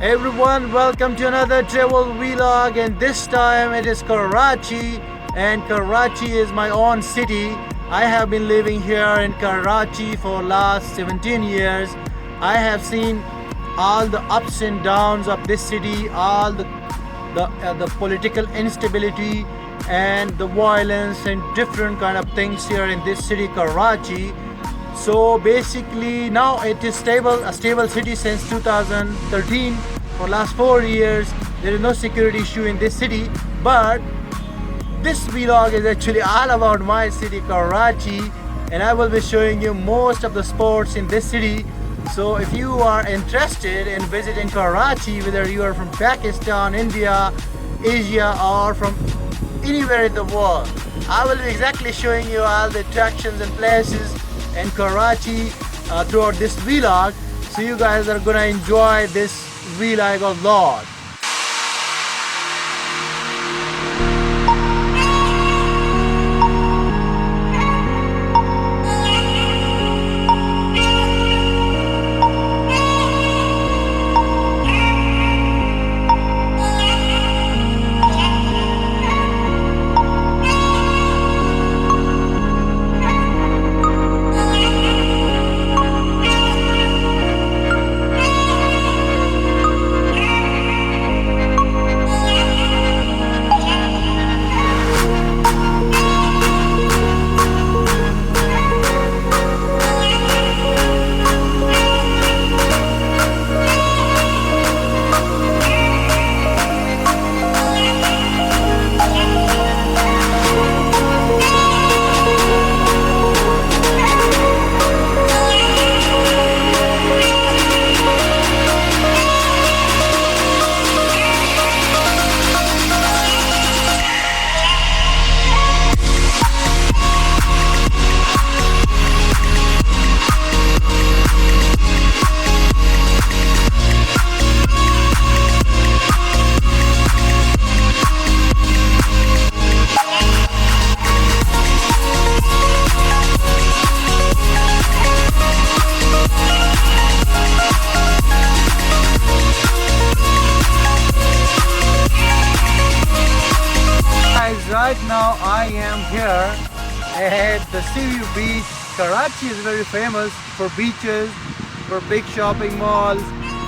Everyone, welcome to another travel vlog, and this time it is Karachi, and Karachi is my own city. I have been living here in Karachi for last 17 years. I have seen all the ups and downs of this city, all the political instability and the violence and different kind of things here in this city, Karachi. So basically now it is a stable city since 2013. For last 4 years there is no security issue in this city, but this vlog is actually all about my city, Karachi, and I will be showing you most of the sports in this city. So if you are interested in visiting Karachi, whether you are from Pakistan, India, Asia, or from anywhere in the world, I will be exactly showing you all the attractions and places in Karachi throughout this vlog. So you guys are gonna enjoy this vlog a lot. Right now I am here at the Sea Beach. Karachi is very famous for beaches, for big shopping malls,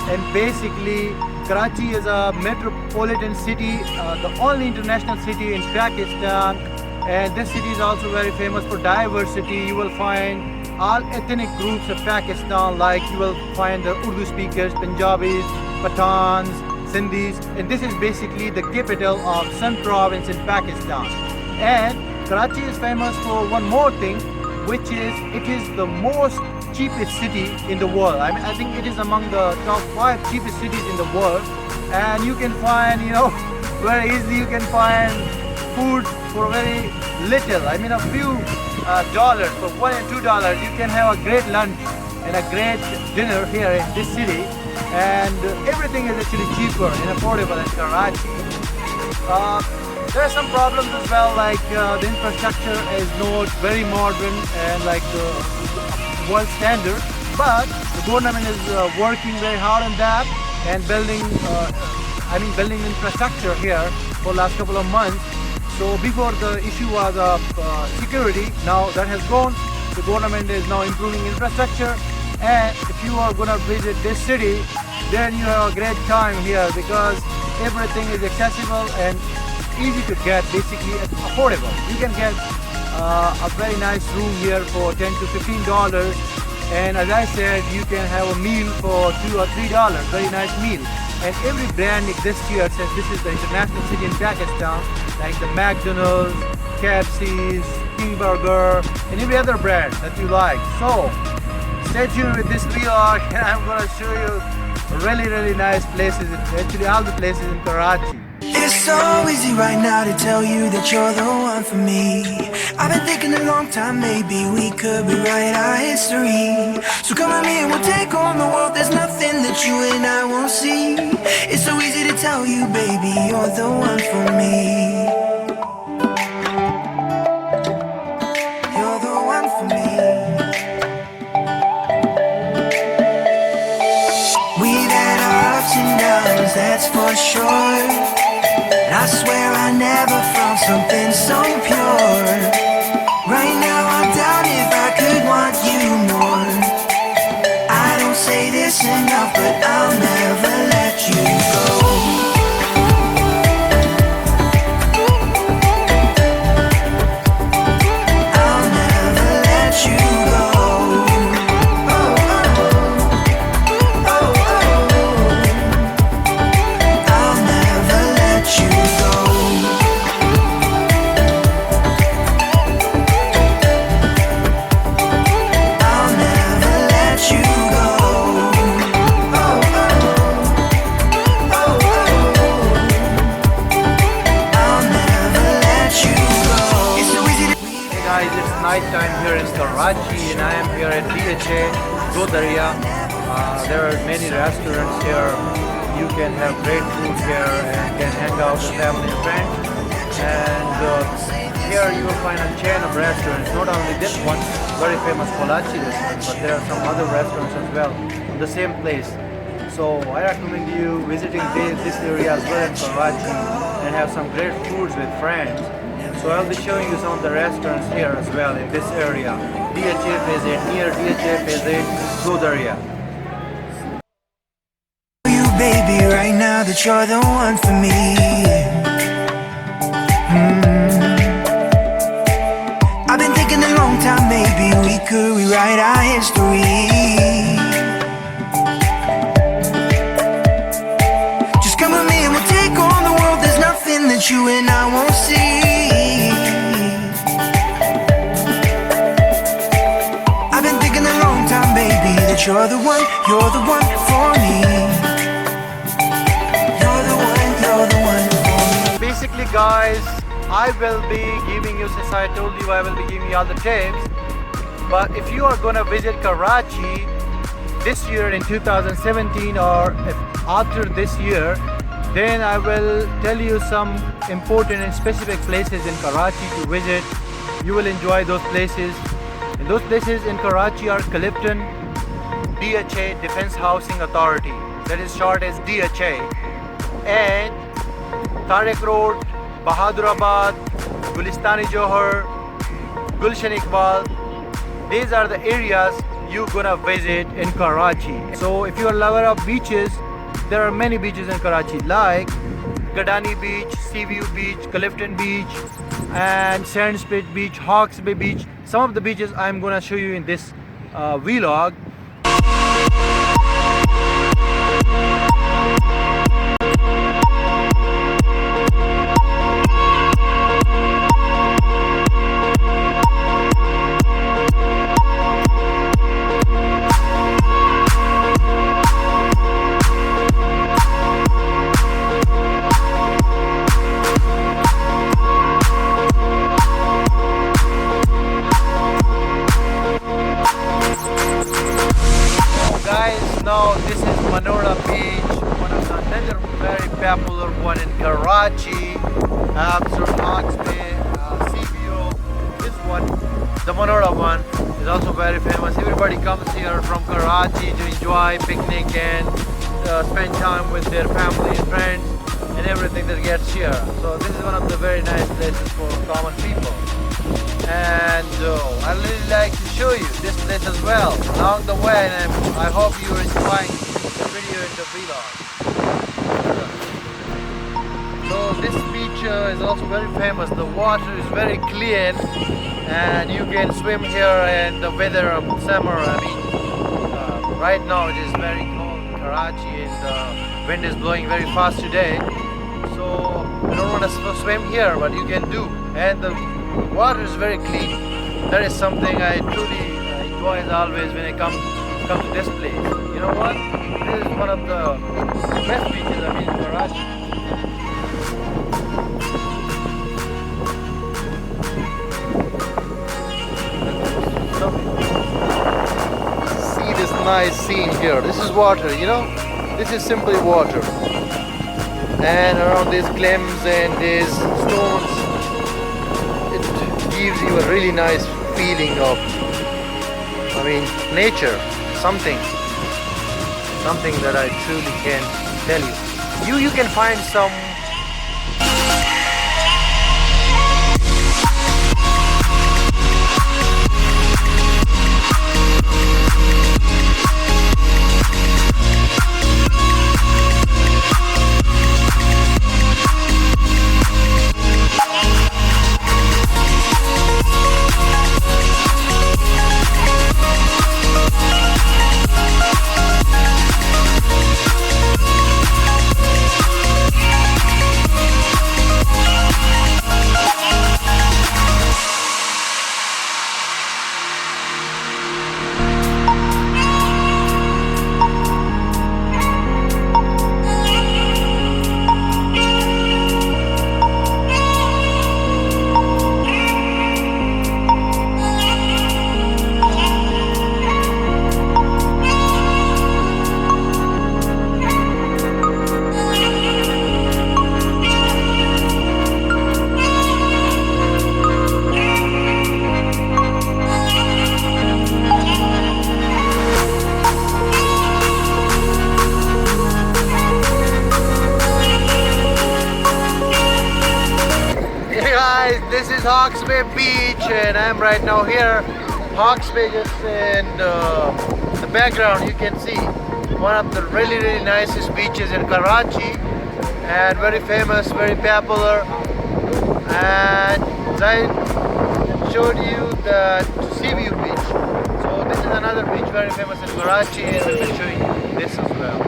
and basically Karachi is a metropolitan city, the only international city in Pakistan, and this city is also very famous for diversity. You will find all ethnic groups of Pakistan, like you will find the Urdu speakers, Punjabis, Pathans, Sindhis, and this is basically the capital of Sindh Province in Pakistan. And Karachi is famous for one more thing, which is it is the most cheapest city in the world. I think it is among the top 5 cheapest cities in the world, and you can find, very easily you can find food for very little. A few dollars, for $1 and $2, you can have a great lunch and a great dinner here in this city. And everything is actually cheaper and affordable in Karachi. There are some problems as well, like the infrastructure is not very modern and like the world standard, but the government is working very hard on that and building infrastructure here for last couple of months. So before the issue was of security, now that has gone. The government is now improving infrastructure. And if you are gonna visit this city, then you have a great time here because everything is accessible and easy to get, basically affordable. You can get a very nice room here for $10 to $15, and as I said, you can have a meal for $2 or $3, very nice meal. And every brand exists here, since this is the international city in Pakistan, like the McDonald's, KFC's, King Burger, and every other brand that you like. So stay tuned with this vlog, and I'm gonna show you really nice places, actually all the places in Karachi. It's so easy right now to tell you that you're the one for me. I've been thinking a long time, maybe we could rewrite our history. So come with me and we'll take on the world. There's nothing that you and I won't see. It's so easy to tell you, baby, you're the one for me. You're the one for me. We've had our ups and downs. times, that's for sure. And I swear I never found something so pure. Right now I doubt if I could want you more. I don't say this enough, but I'll never let you go. Night time here in Karachi, and I am here at DHA Godaria. There are many restaurants here. You can have great food here and can hang out with family and friends. And here you will find a chain of restaurants. Not only this one, very famous Balochi restaurant, but there are some other restaurants as well in the same place. So I recommend you visiting this area as well in Karachi and have some great foods with friends. So I'll be showing you some of the restaurants here as well in this area. DHA visit, near DHA visit, Godaria. You baby, right now that you're the one for me. I've been thinking a long time, maybe we could rewrite our history. Just come with me and we'll take on the world. There's nothing that you and I won't see. That you're the one for me. You're the one for me. Basically guys, I will be giving you, since I told you I will be giving you all the tips, but if you are gonna visit Karachi this year in 2017 or if after this year, then I will tell you some important and specific places in Karachi to visit. You will enjoy those places. And those places in Karachi are Clifton, DHA Defense Housing Authority, that is short as DHA, and Tariq Road, Bahadurabad, Gulistani Johar, Gulshan Iqbal. These are the areas you're gonna visit in Karachi. So if you're a lover of beaches, there are many beaches in Karachi like Gadani Beach, Seaview Beach, Clifton Beach, and Sandspit Beach, Hawks Bay Beach. Some of the beaches I'm gonna show you in this vlog. Now this is Manora Beach, one of another very popular one in Karachi, after Hawks Bay, Seaview. This one, the Manora one, is also very famous. Everybody comes here from Karachi to enjoy picnic and spend time with their family and friends and everything that gets here. So this is one of the very nice places for common people. And I really like to show you this place as well along the way, and I hope you're enjoying the video and the vlog. So this beach is also very famous. The water is very clean and you can swim here, and the weather of summer, right now it is very cold in Karachi and the wind is blowing very fast today. So I don't want to swim here, but you can do, and the water is very clean. That is something I truly enjoy as always when I come to this place. You know what? This is one of the best beaches in Karachi. See this nice scene here. This is water, you know? This is simply water. And around these cliffs and these stones, gives you a really nice feeling of, nature, something that I truly can tell you. You can find some. This is Hawke's Bay Beach and I'm right now here. Hawke's Bay just in the background you can see one of the really nicest beaches in Karachi and very famous, very popular. And I showed you the Seaview Beach. So this is another beach very famous in Karachi and I'll be showing you this as well.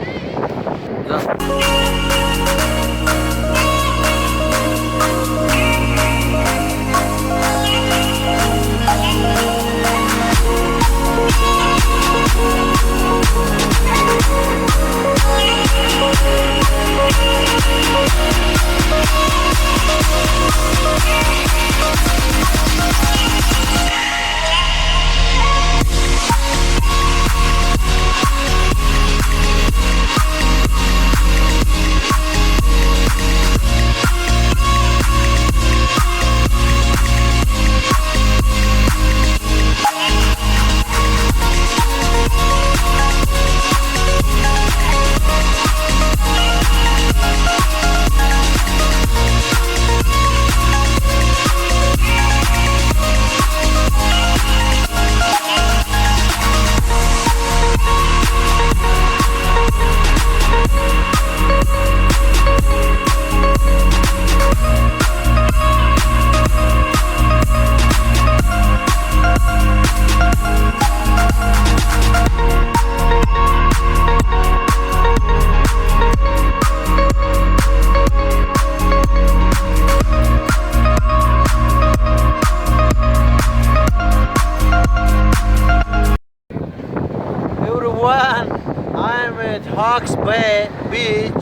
I'm at Hawke's Bay Beach.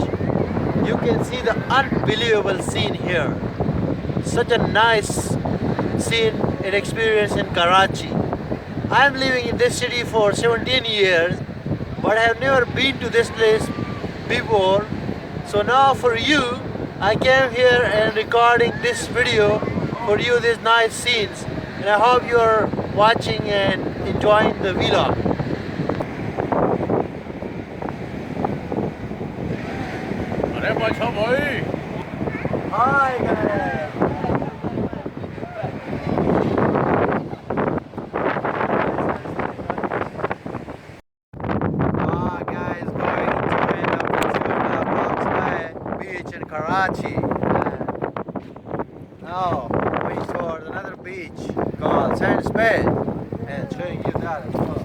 You can see the unbelievable scene here. Such a nice scene and experience in Karachi. I'm living in this city for 17 years, but I have never been to this place before. So now for you, I came here and recording this video for you, these nice scenes. And I hope you're watching and enjoying the vlog. Hi guys! Guys, going to end up to Hawke's Bay Beach in Karachi. Now going towards another beach called Sindh and showing you that as well.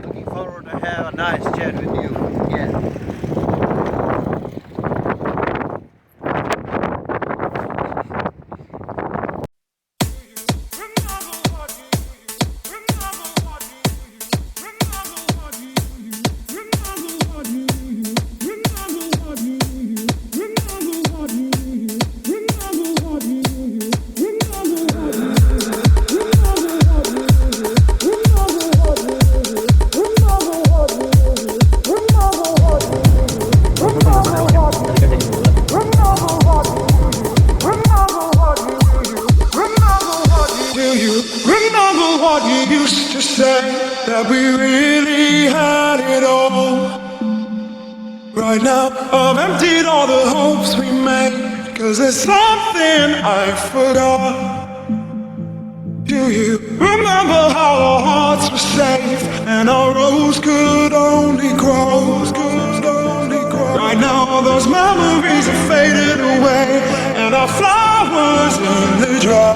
Looking forward to have a nice chat with you again. What you used to say, that we really had it all. Right now, I've emptied all the hopes we made, 'cause there's something I forgot. Do you remember how our hearts were safe and our rose could only grow? Right now, those memories are faded away and our flowers in the dry.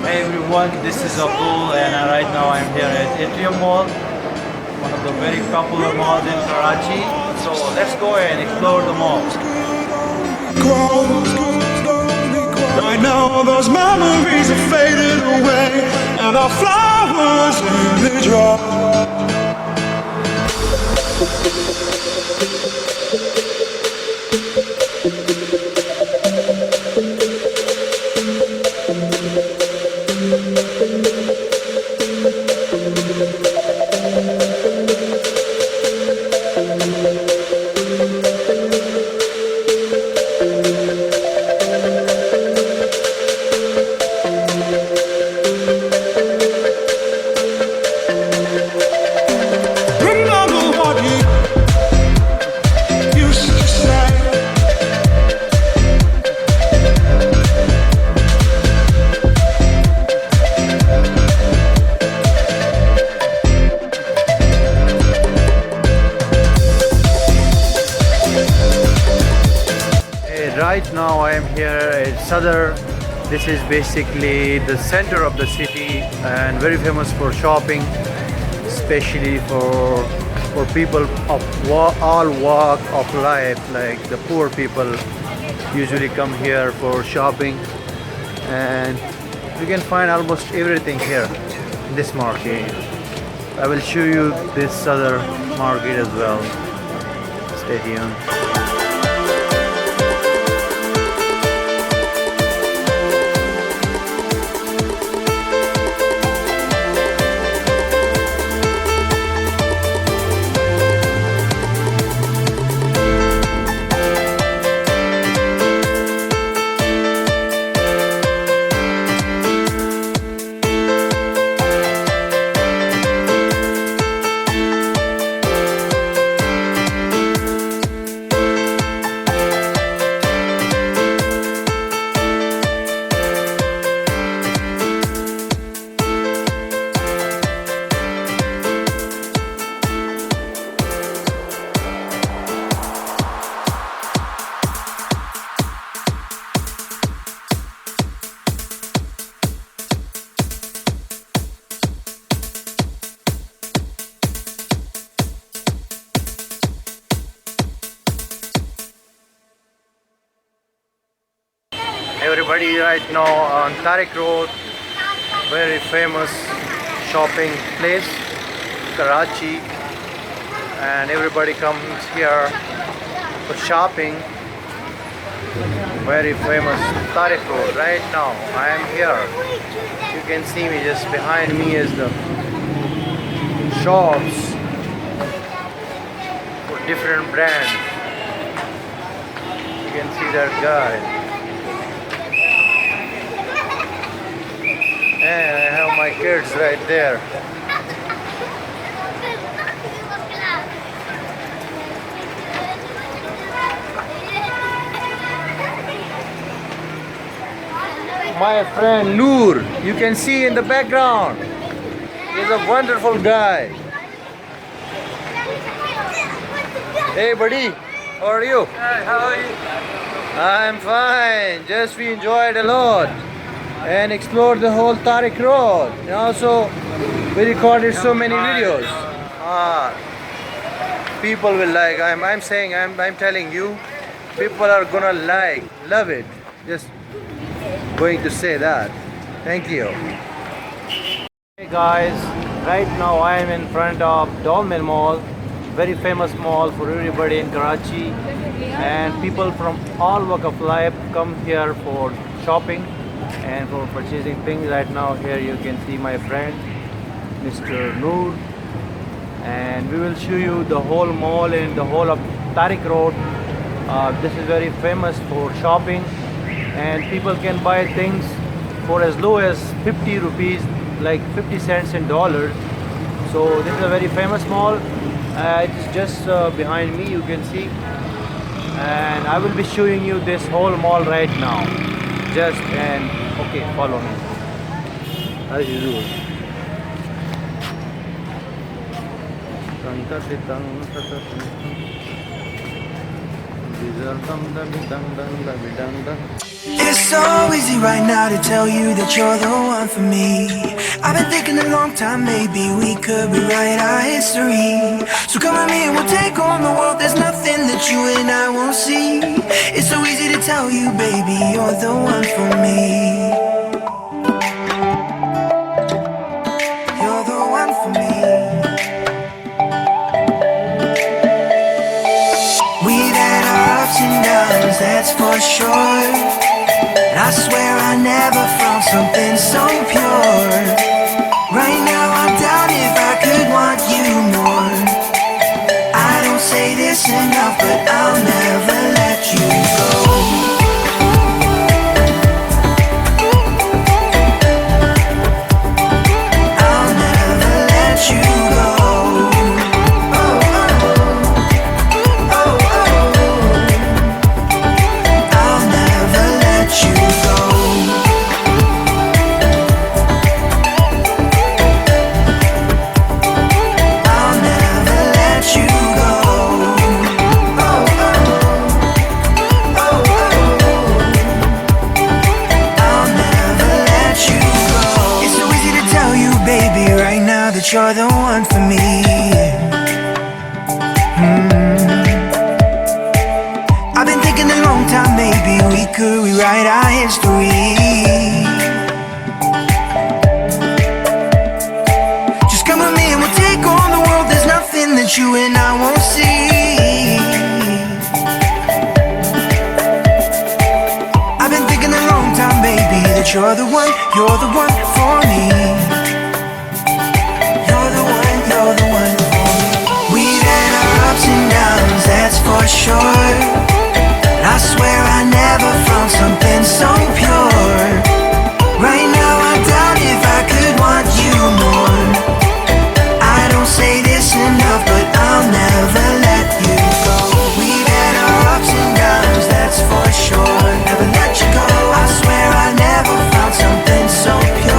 Hey everyone, this is Abdul and right now I'm here at Atrium Mall, one of the very popular malls in Karachi. So let's go and explore the mall. Right now those memories are faded away and our flowers in the dry. Right now I am here at Sadr. This is basically the center of the city and very famous for shopping, especially for people of all walk of life. Like the poor people usually come here for shopping, and you can find almost everything here in this market. I will show you this other market as well. Stay tuned. everybody right now on Tariq Road, very famous shopping place, Karachi, and everybody comes here for shopping. Very famous Tariq Road. Right now I am here. You can see me, just behind me is the shops for different brands. You can see that guy. And I have my kids right there. My friend Noor, you can see in the background. He's a wonderful guy. Hey buddy, how are you? Hi, how are you? I'm fine. Just we enjoyed a lot and explored the whole Tariq Road. And also we recorded so many videos. People will like. I'm saying, I'm telling you, people are gonna like, love it. Just going to say that. Thank you. Hey guys, right now I am in front of Dolmen Mall, very famous mall for everybody in Karachi, and people from all walk of life come here for shopping and for purchasing things. Right now here you can see my friend Mr. Noor, and we will show you the whole mall and the whole of Tariq Road. This is very famous for shopping, and people can buy things for as low as 50 rupees, like 50 cents in dollars. So this is a very famous mall. It's just behind me, you can see, and I will be showing you this whole mall right now. Okay, follow me as usual. It's so easy right now to tell you that you're the one for me. I've been thinking a long time, maybe we could rewrite our history. So come with me and we'll take on the world. There's nothing that you and I won't see. It's so easy to tell you, baby, you're the one for me. You're the one for me. We've had our ups and downs, that's for sure. I swear I never found something so pure. Right now I doubt if I could want you more. I don't say this enough, but I'll never let you go. I'll never let you go. Oh, oh, oh, oh. I'll never let you go. I'll never let you go. Oh, oh, oh, oh. I'll never let you go. It's so easy to tell you, baby, right now that you're the one for me. I've been thinking a long time, maybe we could rewrite our history. Just come with me and we'll take on the world. There's nothing that you and I won't see. I've been thinking a long time, baby, that you're the one for me. You're the one for me. We've had our ups and downs, that's for sure. I swear I never found something so pure. Right now I doubt if I could want you more. I don't say this enough, but I'll never let you go. We've had our ups and downs, that's for sure. Never let you go. I swear I never found something so pure.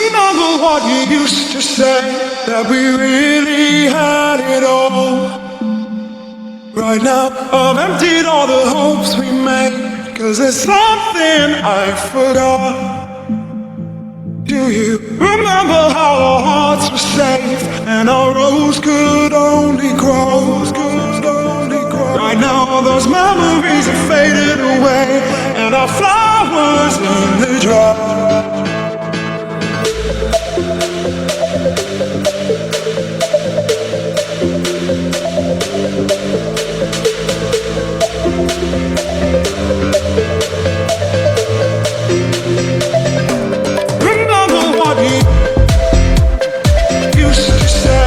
Remember what you used to say, that we really had it all. Right now I've emptied all the hopes we made, 'cause there's something I forgot. Do you remember how our hearts were safe and our rose could only grow? Right now those memories have faded away and our flowers in the dry. Remember what you used to say.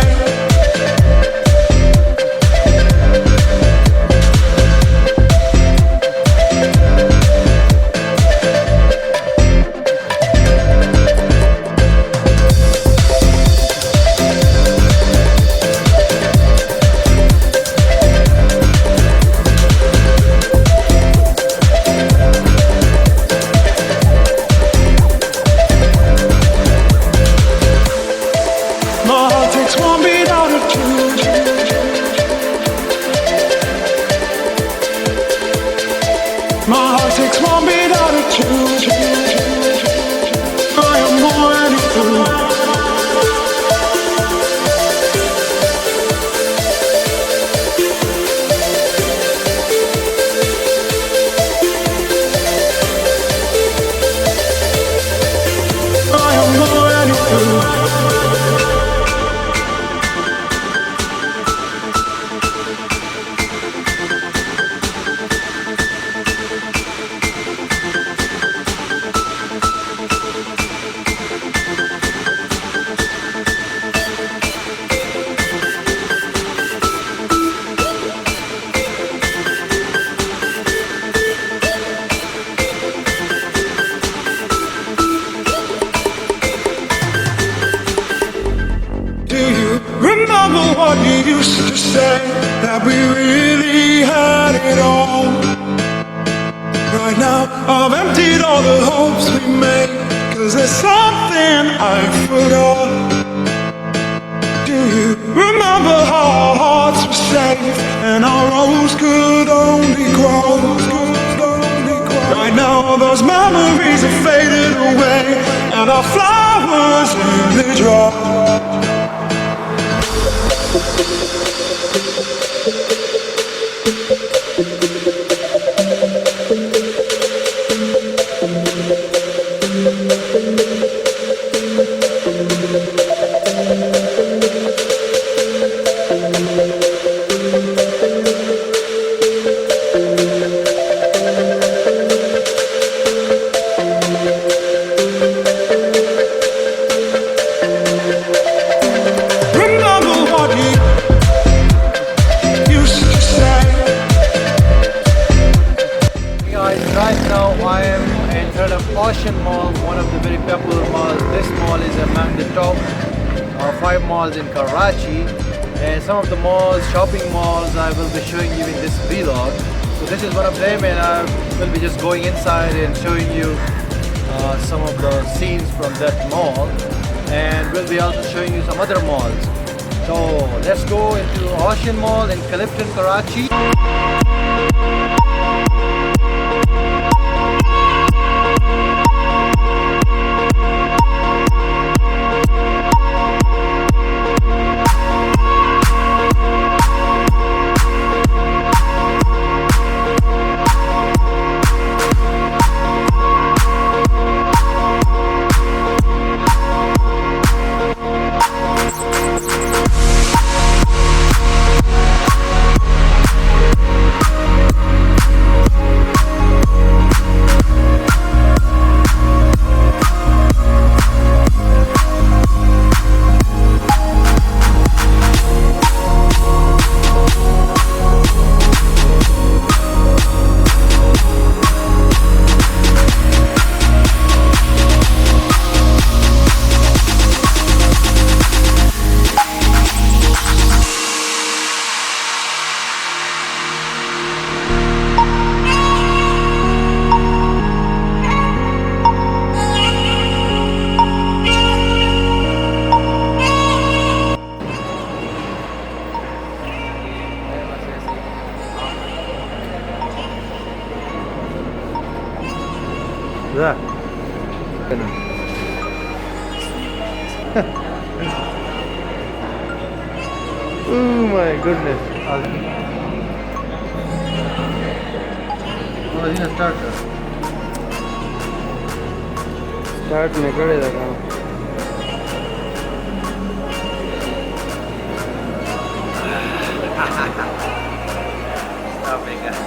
In Karachi, and some of the malls, shopping malls, I will be showing you in this vlog. So this is one of them, and I will be just going inside and showing you some of the scenes from that mall, and we'll be also showing you some other malls. So let's go into Ocean Mall in Clifton, Karachi. Oh my goodness. Oh, he's gonna start that. Start में करेगा काम. Stop it, guys.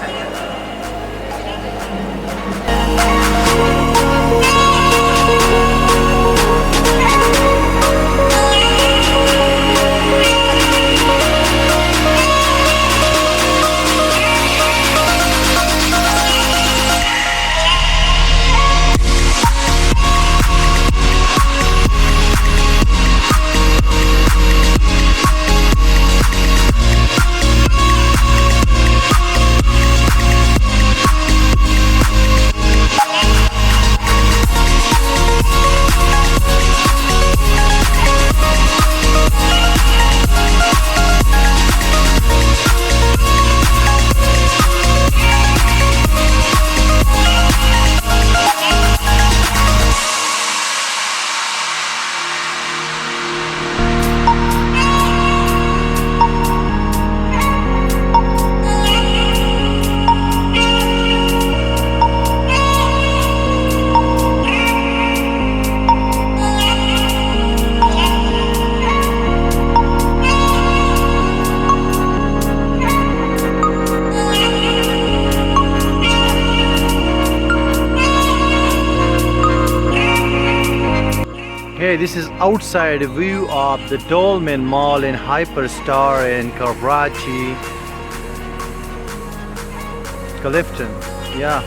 Hey, this is outside view of the Dolmen Mall in Hyperstar in Karachi, Clifton. Yeah,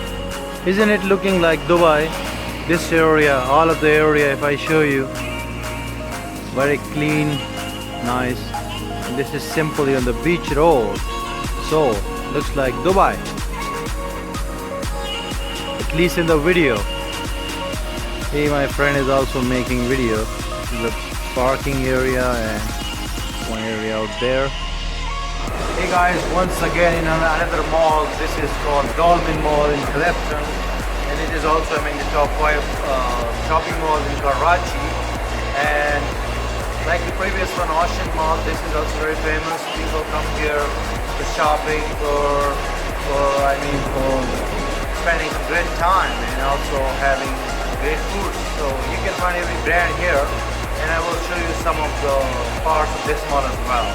isn't it looking like Dubai? This area, all of the area, if I show you, very clean, nice. And this is simply on the beach road, so looks like Dubai, at least in the video. Hey, my friend is also making video. This is a parking area and one area out there. Hey guys, once again in another mall. This is called Dolmen Mall in Clifton, and it is also among the top 5 shopping malls in Karachi. And like the previous one, Ocean Mall, this is also very famous. People come here for shopping, for spending some great time and also having great food. So you can find every brand here, and I will show you some of the parts of this mall as well.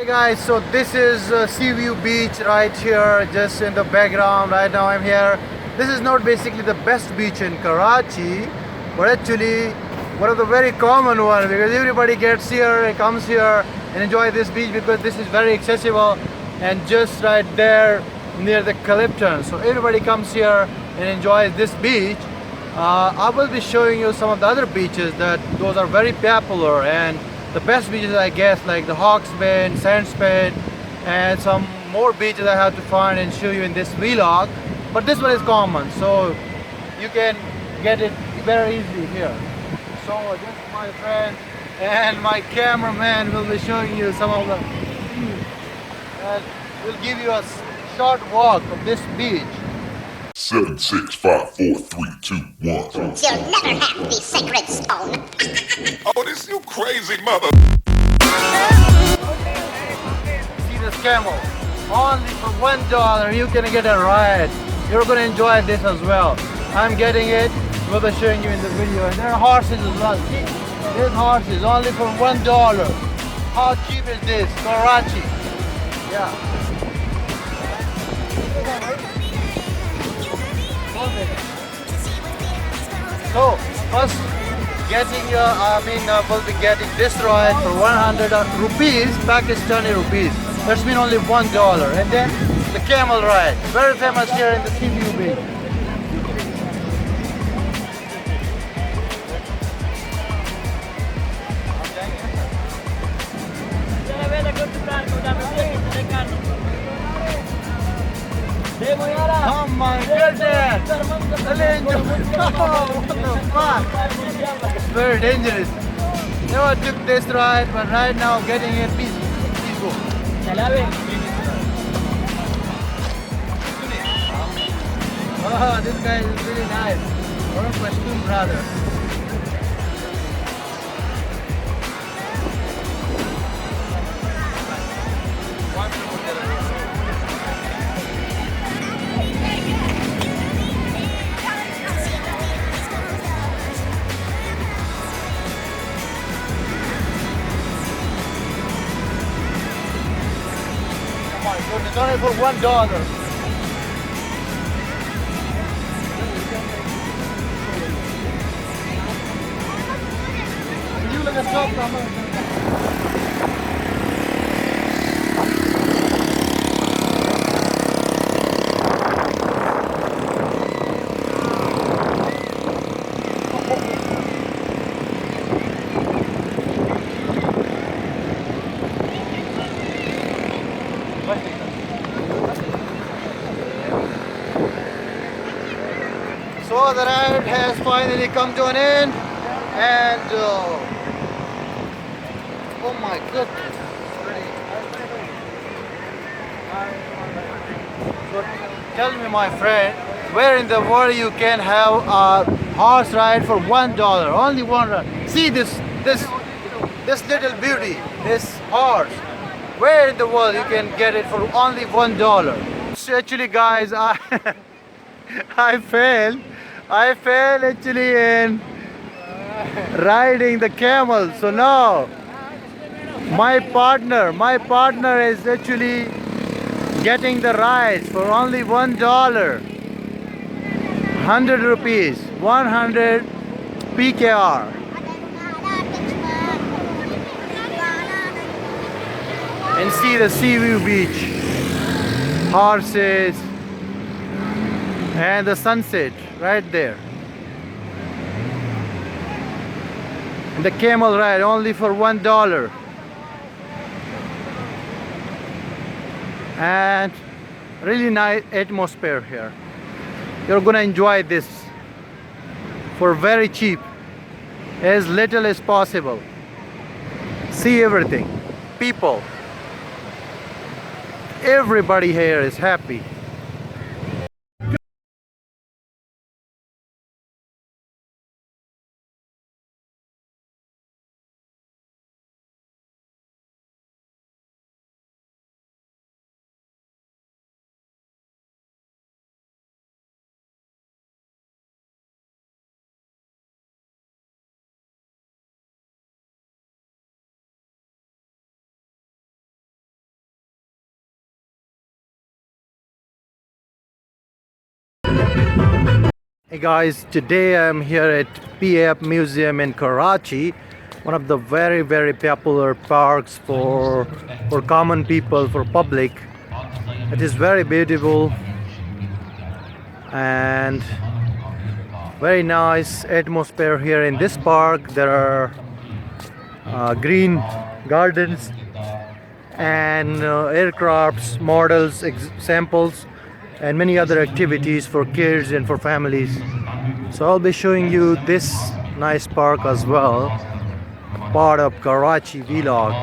Guys, so this is Seaview Beach right here, just in the background. Right now I'm here. This is not basically the best beach in Karachi, but actually one of the very common ones, because everybody gets here and comes here and enjoy this beach because this is very accessible and just right there near the Clifton. So everybody comes here and enjoys this beach. I will be showing you some of the other beaches that those are very popular, and the best beaches, I guess, like the Hawksbane, Sandspade, and some more beaches I have to find and show you in this vlog. But this one is common, so you can get it very easily here. So just my friend and my cameraman will be showing you some of the views, and we'll give you a short walk of this beach. 7, 6, 5, 4, 3, 2, 1. You'll never have the sacred stone. Oh, this you crazy mother. See this camel? Only for $1 you can get a ride. You're gonna enjoy this as well. I'm getting it. We'll be showing you in the video. And there are horses as well. See, there's horses only for $1. how cheap is this? Karachi. Yeah. So first getting we'll be getting this ride for 100 rupees, Pakistani rupees. That's mean only $1. And then the camel ride, very famous here in the Sindhi Beach. Oh my goodness! What the fuck? It's very dangerous. Never took this ride, but right now getting it. Please go. Oh, this guy is really nice. What a Pashtun brother. It's only for $1. You look at stop number. So the ride has finally come to an end, and oh my goodness. So tell me, my friend, where in the world you can have a horse ride for $1? Only one ride. See this little beauty, this horse. Where in the world you can get it for only $1? So actually, guys, I failed actually in riding the camel. So now my partner is actually getting the rides for only $1. 100 rupees, 100 PKR. And see the sea view beach, horses, and the sunset right there. And the camel ride only for $1. And really nice atmosphere here. You're gonna enjoy this for very cheap, as little as possible. See everything, people, everybody here is happy. Hey guys, today I'm here at PAF Museum in Karachi, one of the very popular parks for common people, for public. It is very beautiful and very nice atmosphere here in this park. There are green gardens and aircrafts, models, samples, and many other activities for kids and for families. So I'll be showing you this nice park as well, part of Karachi vlog.